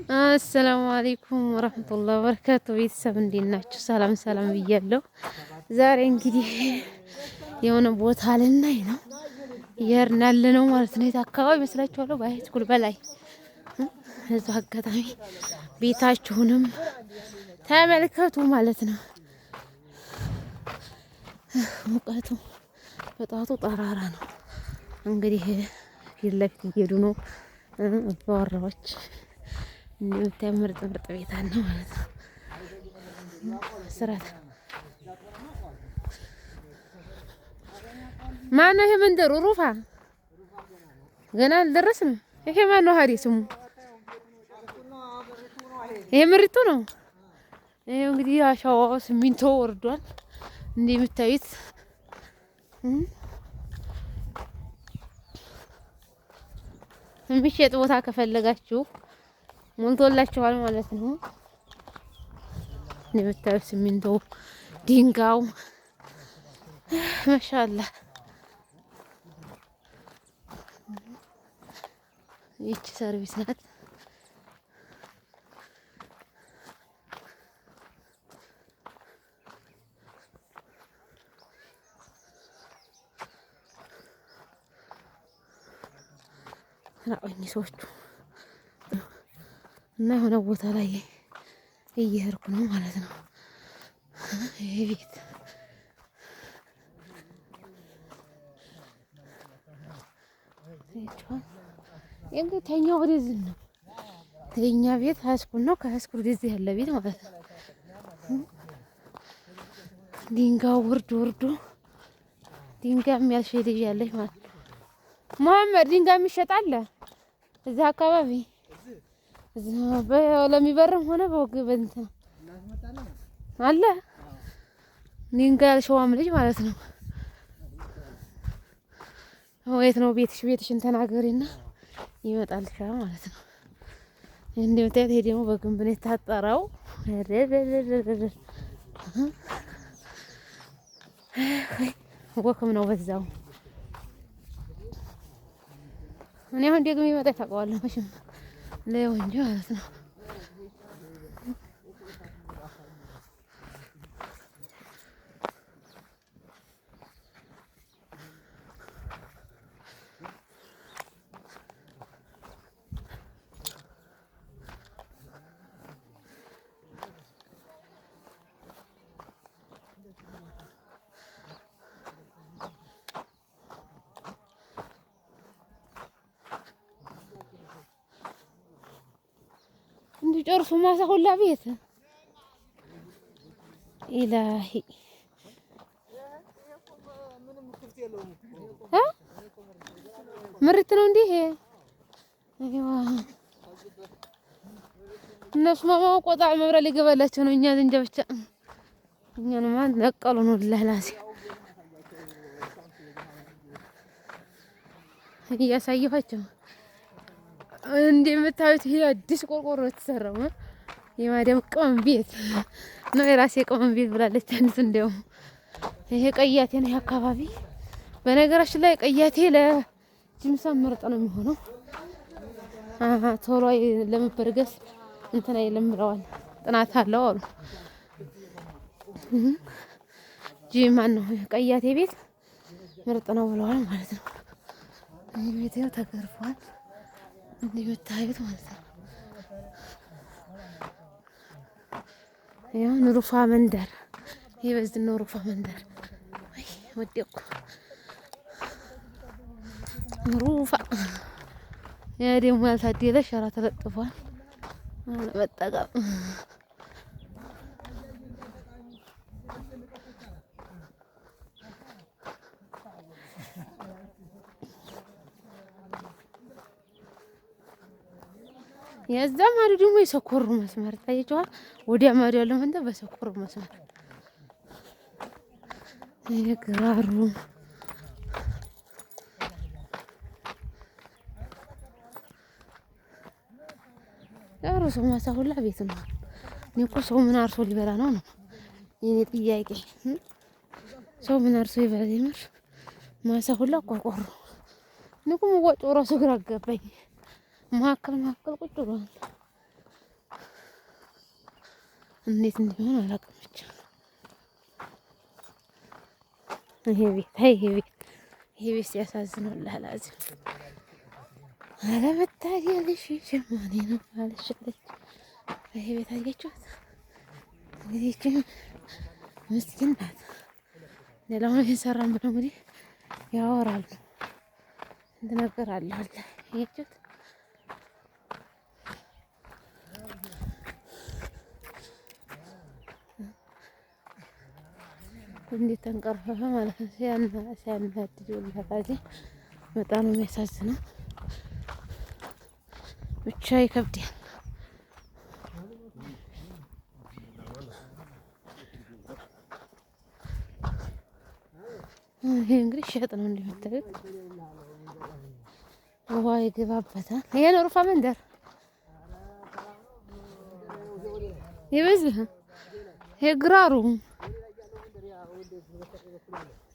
አሰላሙ አለይኩም ወራህመቱላሂ ወበረካቱ። ቤተሰብ እንዴት ናችሁ? ሰላም ሰላም ብያለሁ። ዛሬ እንግዲህ የሆነ ቦታ ልናይ ነው እየሄድን ያለ ነው ማለት ነው። የት አካባቢ ይመስላችኋል? በሃይስኩል በላይ እዛ አጋጣሚ ቤታችሁንም ተመልከቱ ማለት ነው። ሙቀቱ በጣቱ ጠራራ ነው። እንግዲህ ፊት ለፊት እየሄዱ ነው አባወራዎች። እንደምታዩ ምርጥ ምርጥ ቤት አለ ማለት ነው። ስራት ማነው ይሄ መንደሩ? ሩፋ ገና አልደረስንም። ይሄ ማነው ሀዲ ስሙ? ይሄ ምሪቱ ነው። ይሄ እንግዲህ አሻዋው ሲሚንቶ ወርዷል እንደምታዩት። የሚሸጥ ቦታ ከፈለጋችሁ ሞልቶላችኋል ማለት ነው። እንደምታዩት ሲሚንቶ ድንጋው ማሻአላህ። ይቺ ሰርቪስ ናት። ናኦኝ ሰዎቹ እና የሆነ ቦታ ላይ እየሄድኩ ነው ማለት ነው። ይሄ ቤት እንግዲህ ተኛ ወደዚህ ነው። የኛ ቤት ሃይስኩል ነው። ከሃይስኩል ወደዚህ ያለ ቤት ማለት ነው። ድንጋው ወርዶ ድንጋይ የሚያልሽ ልጅ ያለች ማለት ነው። መሀመድ ድንጋይ የሚሸጥ አለ እዚህ አካባቢ ለሚበርም ሆነ በወግ በእንትን አለ ድንጋይ ያልሸዋም ልጅ ማለት ነው። ወይት ነው ቤትሽ? ቤትሽን ተናገሪና ይመጣልሻል ማለት ነው። እንደምታዩት ይሄ ደግሞ በግንብ ነው የታጠረው። ወክም ነው በዛው። እኔ አሁን ደግሞ ይመጣ ታውቀዋለህ መቼም ለወንጀ ማለት ነው። ጨርሱ ማሳ ሁላ ቤት ኢላሂ ምርት ነው እንዴ? አይዋ እነሱ ማማቆጣ መብራት ሊገባላቸው ነው። እኛ እንጃ ብቻ እኛን ማን ነቀሉ ነው ለላሲ እያሳየኋቸው እንደምታዩት ይሄ አዲስ ቆርቆሮ የተሰራው የማዳም ቅመም ቤት ነው። የራሴ ቅመም ቤት ብላለች አንዲት። እንደው ይሄ ቀያቴ ነው አካባቢ። በነገራችን ላይ ቀያቴ ለጅምሳም ምርጥ ነው የሚሆነው። ቶሎ ለመበርገስ እንትን አይልም ብለዋል። ጥናት አለው አሉ። ጂማን ነው ቀያቴ ቤት ምርጥ ነው ብለዋል ማለት ነው። ይሄ ቤት ያው ተገርፏል እንደምታዩት ማለት ነው። ያው ኑሩፋ መንደር ይሄ በዚህ ኑሩፋ መንደር ወይ ወደቁ ኑሩፋ። ያ ደግሞ ያልታደለ ሸራ ተለጥፏል። በጠቃም የዛ ማዶ ደግሞ የሰኮሩ መስመር ታይቷል። ወዲያ ማዶ ያለው መንደር በሰኮሩ መስመር ይግራሩ ያሩ ሰው ማሳ ሁላ ቤት ነው። እኔ እኮ ሰው ምን አርሶ ሊበላ ነው የኔ ጥያቄ። ሰው ምን አርሶ ይበላ ይመር? ማሳ ሁላ ቆርቆሮ። እኔ እኮ መዋጮ ራሱ ግራ ገባኝ። መሀከል ቁጭ ብሏል። እንዴት እንደሆነ አላውቅም። ብቻ ይሄ ቤት ሲያሳዝነው ላላዝም አለመታደልሽ ሸማኔ ነው አለሻለች። ይሄ ቤት አያችሁት? እንግዲህ እቺ ምስኪን ናት። ሌላውን ይሰራን ብለው እንግዲህ ያወራሉ። እንት ነገር አለ አለ አያችሁት? እንዴት ተንቀርፈፈ ማለት ነው። ሲያናድድ ወላሂ በጣም ነው የሚያሳዝነው። ብቻ ይከብዳል። ይሄ እንግዲህ ሸጥ ነው እንደምታዩት፣ ውሃ ይገባበታል። ይሄ ነው ሩፋ መንደር ይበዝህ ይሄ ግራሩ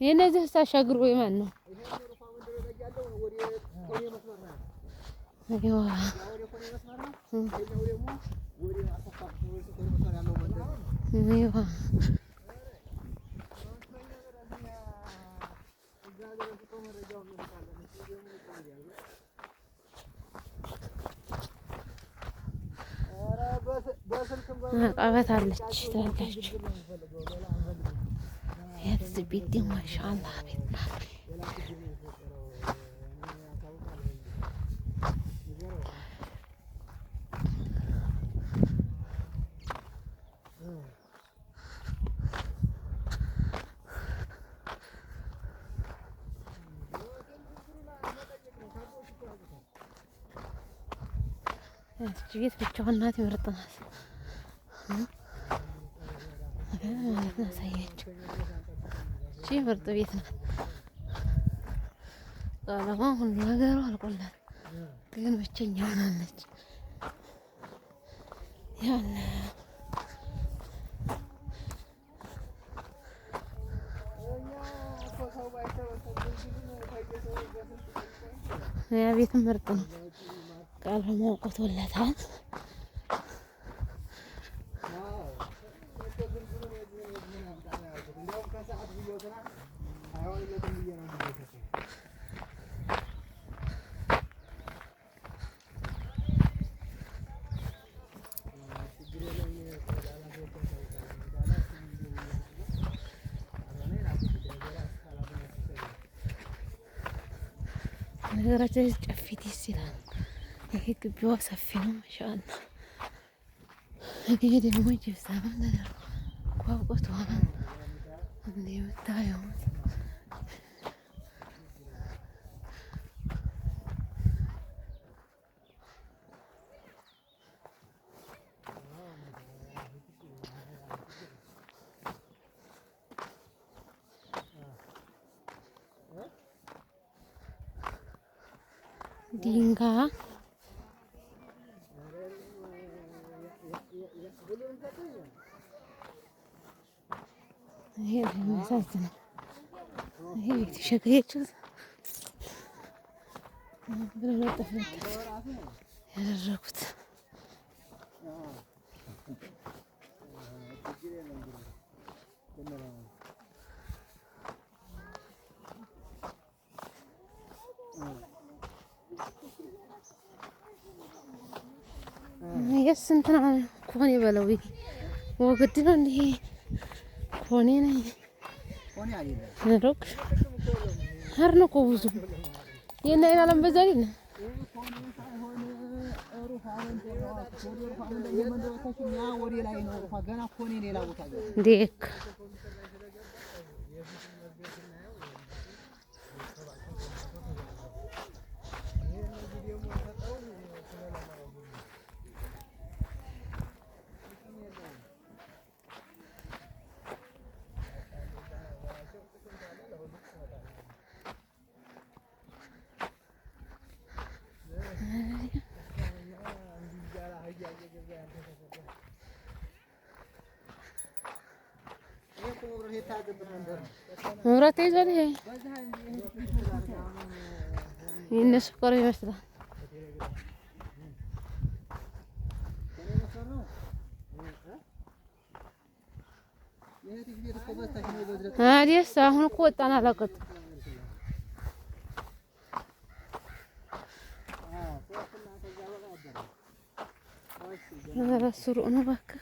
የነዚህ ሳሻግሩ የማን ነው? ቀበት አለች ታያላችሁ። የዚህ ቤት ማሻአላህ ቤት ናት። እቺ ቤት ብቻዋን ናት። ምርጥ ናት ማለት ነው። ሳያችሁ እቺ ምርጥ ቤት ናት። ቀለሟ ሁሉ ነገሩ አልቆላት፣ ግን ብቸኛ ሆናለች። ያለ ያ ቤት ምርጥ ነው። ቀለሟ ቆቶለታል። ነገራችን ጨፊት ይላል። ይሄ ግቢዋ ሰፊ ነው ማሻአላ። ይሄ ደግሞ ጅብሰባ ተደርጎ ቋቁቷል እንደምታዩት። ድንጋይ ይሄ የሚያሳዝነው ይሄ ቤት ሸገየችው ብለው ለጥፍ ያደረጉት የስንትና ኮኔ በለው ወግድ ነው እንዴ? ኮኔ ነኝ ነሮክ ሀርነ እኮ ብዙ የና ይናለም በዛሪ ነው ዴክ መብራት ይዟል። ይሄ የእነሱ ቆሮ ይመስላል። አዲስ አሁን እኮ ወጣን አላውቅም። ኧረ ስሩ ነው እባክህ